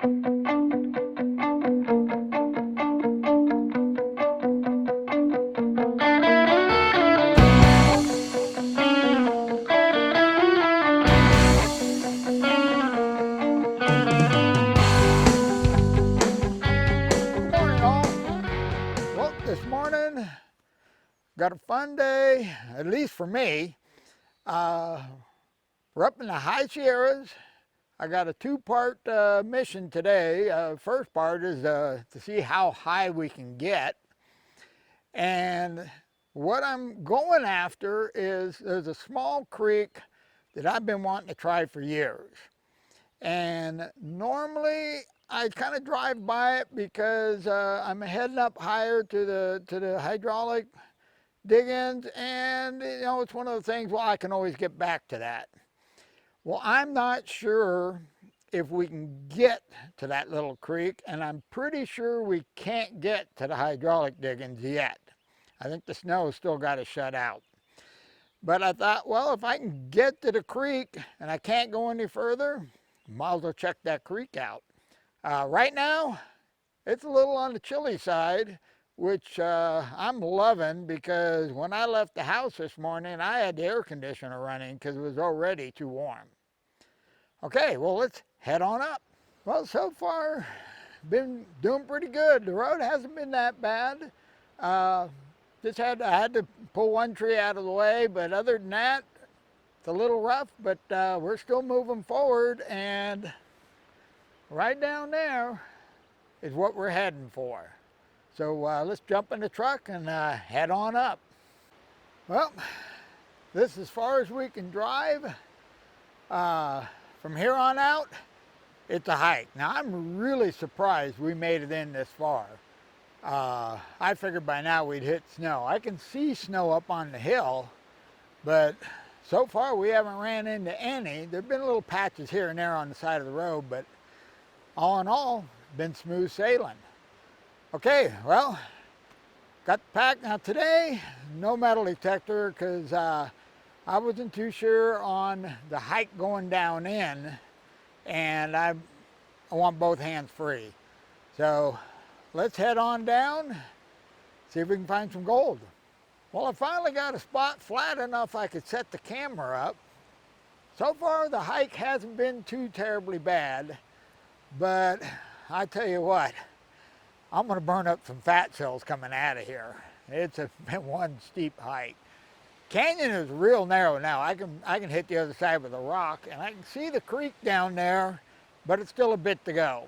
This morning, got a fun day, at least for me. We're up in the high Sierras. I got a two-part mission today. First part is to see how high we can get. And what I'm going after is there's a small creek that I've been wanting to try for years. And normally I kind of drive by it because I'm heading up higher to the hydraulic dig-ins, and you know, it's one of the things, well, I can always get back to that. Well, I'm not sure if we can get to that little creek, and I'm pretty sure we can't get to the hydraulic dig-ins yet. I think the snow's still got to shut out. But I thought, well, if I can get to the creek and I can't go any further, might as well check that creek out. Right now, it's a little on the chilly side, which I'm loving, because when I left the house this morning, I had the air conditioner running because it was already too warm. Okay, well, let's head on up. Well, so far, been doing pretty good. The road hasn't been that bad. I had to pull one tree out of the way, but other than that, it's a little rough, but we're still moving forward, and right down there is what we're heading for. So let's jump in the truck and head on up. Well, this is as far as we can drive. From here on out, it's a hike. Now, I'm really surprised we made it in this far. I figured by now we'd hit snow. I can see snow up on the hill, but so far we haven't ran into any. There've been little patches here and there on the side of the road, but all in all, been smooth sailing. Okay, well, got the pack. Now today, no metal detector, because I wasn't too sure on the hike going down in, and I want both hands free. So let's head on down, see if we can find some gold. Well, I finally got a spot flat enough I could set the camera up. So far, the hike hasn't been too terribly bad, but I tell you what, I'm going to burn up some fat cells coming out of here. It's been one steep hike. Canyon is real narrow now. I can hit the other side with a rock, and I can see the creek down there, but it's still a bit to go.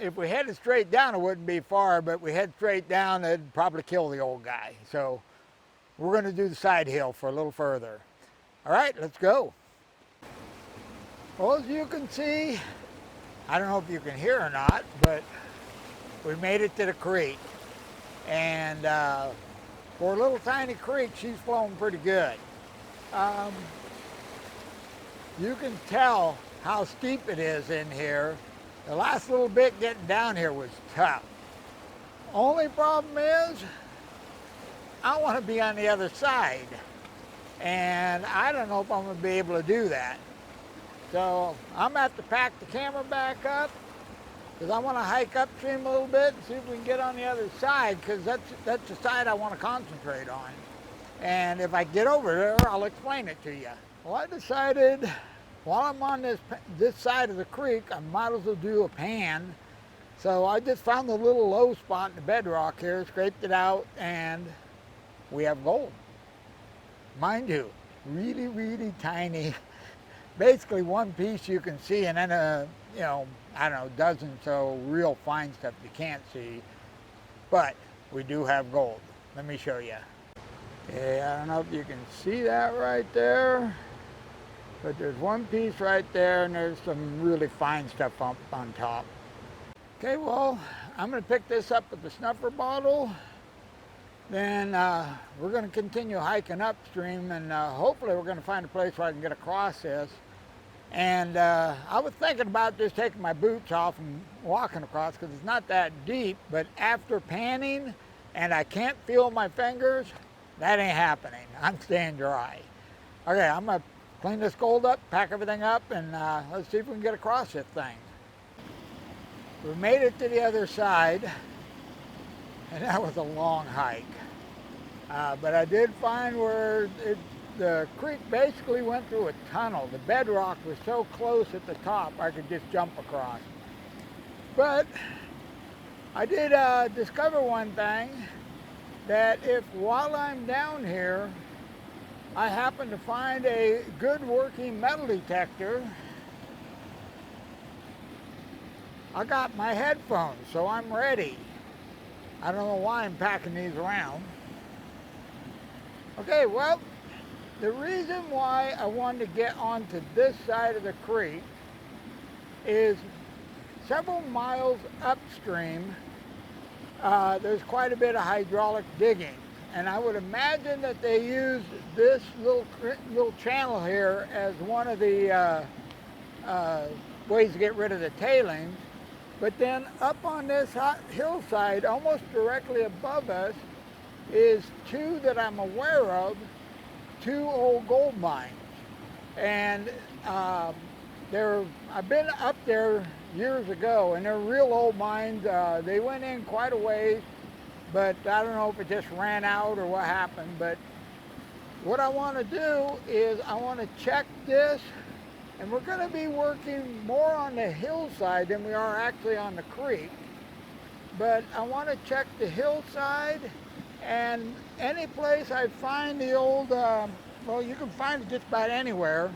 If we headed straight down, it wouldn't be far, but we head straight down, it'd probably kill the old guy. So we're going to do the side hill for a little further. All right, let's go. Well, as you can see, I don't know if you can hear or not, but we made it to the creek. And for a little tiny creek, she's flowing pretty good. You can tell how steep it is in here. The last little bit getting down here was tough. Only problem is, I want to be on the other side. And I don't know if I'm going to be able to do that. So I'm going to have to pack the camera back up, because I want to hike upstream a little bit and see if we can get on the other side, because that's the side I want to concentrate on. And if I get over there, I'll explain it to you. Well, I decided while I'm on this side of the creek, I might as well do a pan. So I just found the little low spot in the bedrock here, scraped it out, and we have gold. Mind you, really, really tiny. Basically one piece you can see, and then you know, I don't know, dozen so real fine stuff you can't see. But we do have gold. Let me show you. Okay, I don't know if you can see that right there, but there's one piece right there, and there's some really fine stuff up on top. Okay, well, I'm going to pick this up with the snuffer bottle. Then we're going to continue hiking upstream, and hopefully we're going to find a place where I can get across this. And I was thinking about just taking my boots off and walking across, because it's not that deep, but after panning and I can't feel my fingers, that ain't happening. I'm staying dry. Okay, I'm going to clean this gold up, pack everything up, and let's see if we can get across this thing. We made it to the other side, and that was a long hike. But I did find where the creek basically went through a tunnel. The bedrock was so close at the top I could just jump across. But I did discover one thing, that if while I'm down here I happen to find a good working metal detector, I got my headphones, so I'm ready. I don't know why I'm packing these around. Okay, well, the reason why I wanted to get onto this side of the creek is several miles upstream, there's quite a bit of hydraulic digging. And I would imagine that they use this little channel here as one of the ways to get rid of the tailings. But then up on this hillside, almost directly above us, is two that I'm aware of, two old gold mines. And I've been up there years ago, and they're real old mines. They went in quite a ways, but I don't know if it just ran out or what happened. But what I want to do is I want to check this. And we're going to be working more on the hillside than we are actually on the creek. But I want to check the hillside, and any place I find the old, well, you can find it just about anywhere,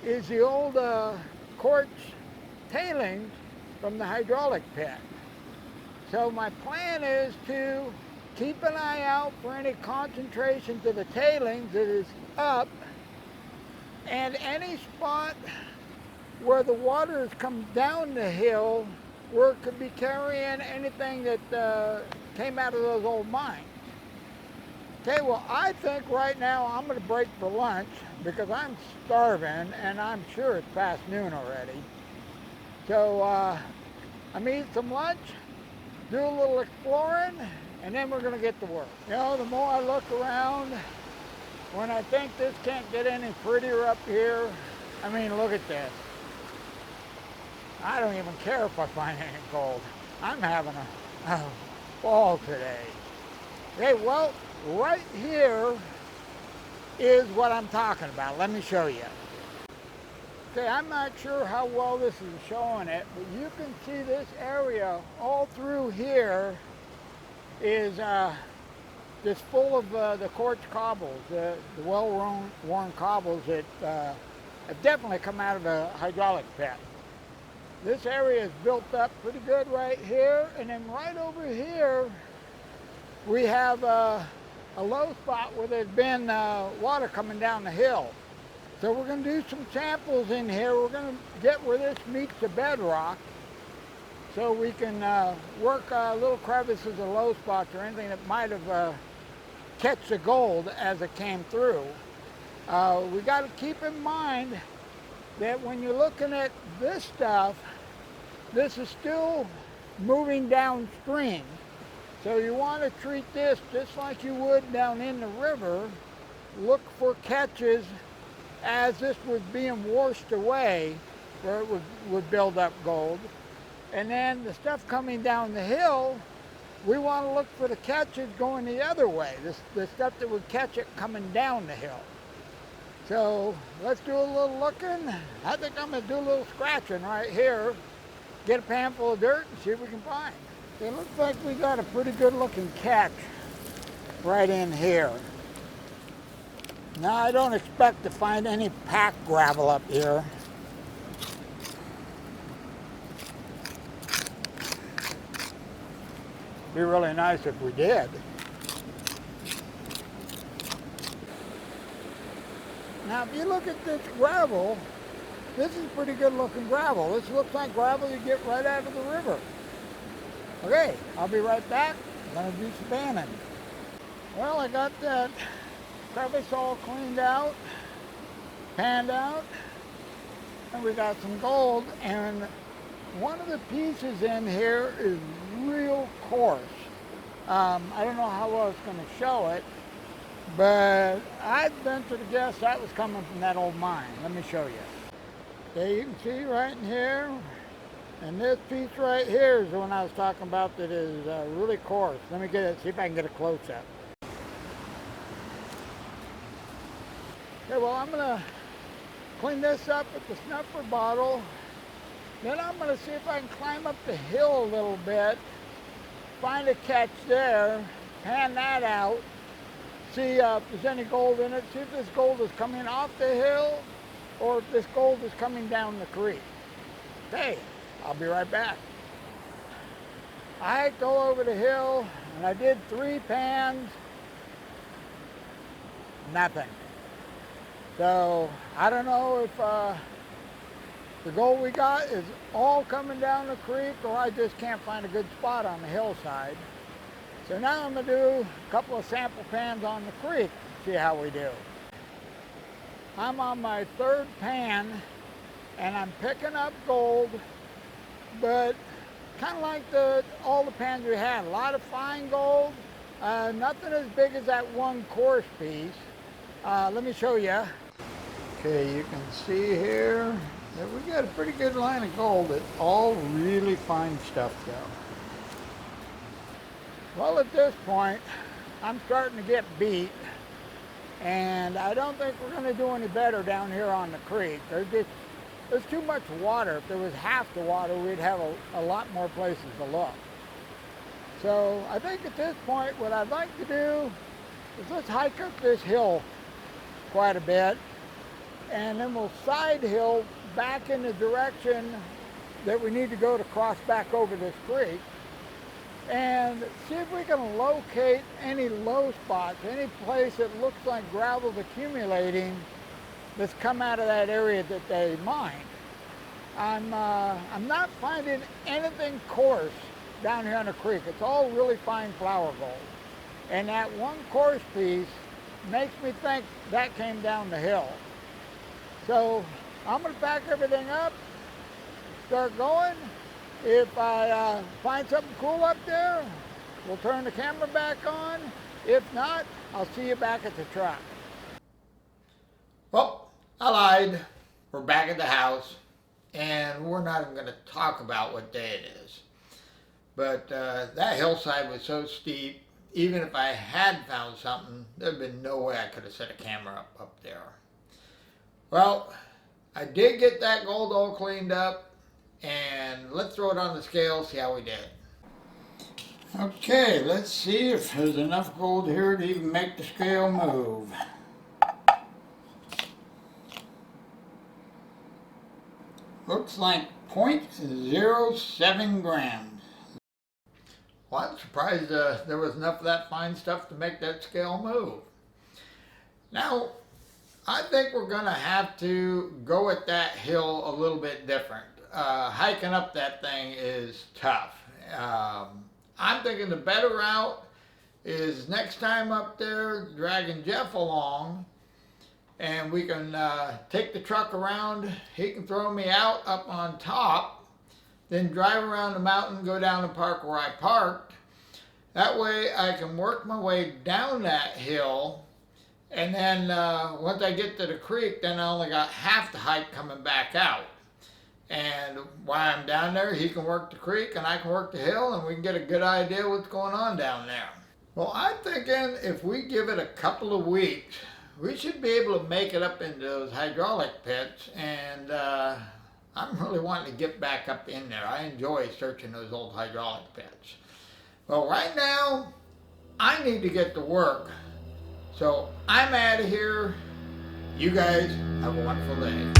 is the old quartz tailings from the hydraulic pit. So my plan is to keep an eye out for any concentrations of the tailings that is up, and any spot where the water has come down the hill where it could be carrying anything that came out of those old mines. Okay, well, I think right now I'm going to break for lunch because I'm starving and I'm sure it's past noon already. So I'm going to eat some lunch, do a little exploring, and then we're going to get to work. You know, the more I look around, when I think this can't get any prettier up here, I mean, look at this. I don't even care if I find any gold. I'm having a ball today. Okay, well, right here is what I'm talking about. Let me show you. Okay, I'm not sure how well this is showing it, but you can see this area all through here is just full of the quartz cobbles, the well-worn cobbles that have definitely come out of the hydraulic pit. This area is built up pretty good right here, and then right over here we have a low spot where there's been water coming down the hill. So we're going to do some samples in here. We're going to get where this meets the bedrock, so we can work little crevices or low spots or anything that might have catch the gold as it came through. We got to keep in mind that when you're looking at this stuff, this is still moving downstream. So you want to treat this just like you would down in the river. Look for catches as this was being washed away, where it would build up gold. And then the stuff coming down the hill, we want to look for the catches going the other way, the stuff that would catch it coming down the hill. So let's do a little looking. I think I'm going to do a little scratching right here, get a pan full of dirt and see what we can find. It looks like we got a pretty good looking catch right in here. Now I don't expect to find any packed gravel up here. Be really nice if we did. Now if you look at this gravel, this is pretty good looking gravel. This looks like gravel you get right out of the river. Okay, I'll be right back. I'm going to do some panning. Well, I got that crevice all cleaned out, panned out, and we got some gold, and one of the pieces in here is real coarse. I don't know how well it's going to show it, but I'd venture to guess that was coming from that old mine. Let me show you. Okay, you can see right in here, And this piece right here is the one I was talking about that is really coarse. Let me get it, see if I can get a close-up. Okay, well, I'm gonna clean this up with the snuffer bottle. Then I'm gonna see if I can climb up the hill a little bit, find a catch there, pan that out, see if there's any gold in it, see if this gold is coming off the hill or if this gold is coming down the creek. Okay, I'll be right back. I hiked all over the hill and I did 3 pans, nothing. So I don't know if the gold we got is all coming down the creek or I just can't find a good spot on the hillside. So now I'm gonna do a couple of sample pans on the creek, see how we do. I'm on my 3rd pan and I'm picking up gold, but kind of like all the pans we had, a lot of fine gold, nothing as big as that one coarse piece. Let me show you. Okay, you can see here that we got a pretty good line of gold. It's all really fine stuff though. Well, at this point, I'm starting to get beat, and I don't think we're going to do any better down here on the creek. There's too much water. If there was half the water, we'd have a lot more places to look. So I think at this point, what I'd like to do is let's hike up this hill quite a bit, and then we'll side hill back in the direction that we need to go to cross back over this creek, and see if we can locate any low spots, any place that looks like gravel's accumulating that's come out of that area that they mined. I'm not finding anything coarse down here on the creek. It's all really fine flour gold. And that one coarse piece makes me think that came down the hill. So I'm gonna pack everything up, start going. If I find something cool up there, we'll turn the camera back on. If not, I'll see you back at the truck. Well, I lied. We're back at the house, and we're not even going to talk about what day it is. But that hillside was so steep, even if I had found something, there'd been no way I could have set a camera up there. Well, I did get that gold all cleaned up, and let's throw it on the scale, see how we did. Okay, let's see if there's enough gold here to even make the scale move. Looks like 0.07 grams. Well, I'm surprised there was enough of that fine stuff to make that scale move. Now, I think we're going to have to go at that hill a little bit different. Hiking up that thing is tough. I'm thinking the better route is next time up there, dragging Jeff along, and we can take the truck around. He can throw me out up on top, then drive around the mountain, go down and park where I parked. That way I can work my way down that hill, and then once I get to the creek, then I only got half the hike coming back out. And while I'm down there, he can work the creek and I can work the hill, and we can get a good idea what's going on down there. Well, I'm thinking if we give it a couple of weeks, we should be able to make it up into those hydraulic pits, and I'm really wanting to get back up in there. I enjoy searching those old hydraulic pits. Well, right now, I need to get to work. So I'm out of here. You guys have a wonderful day.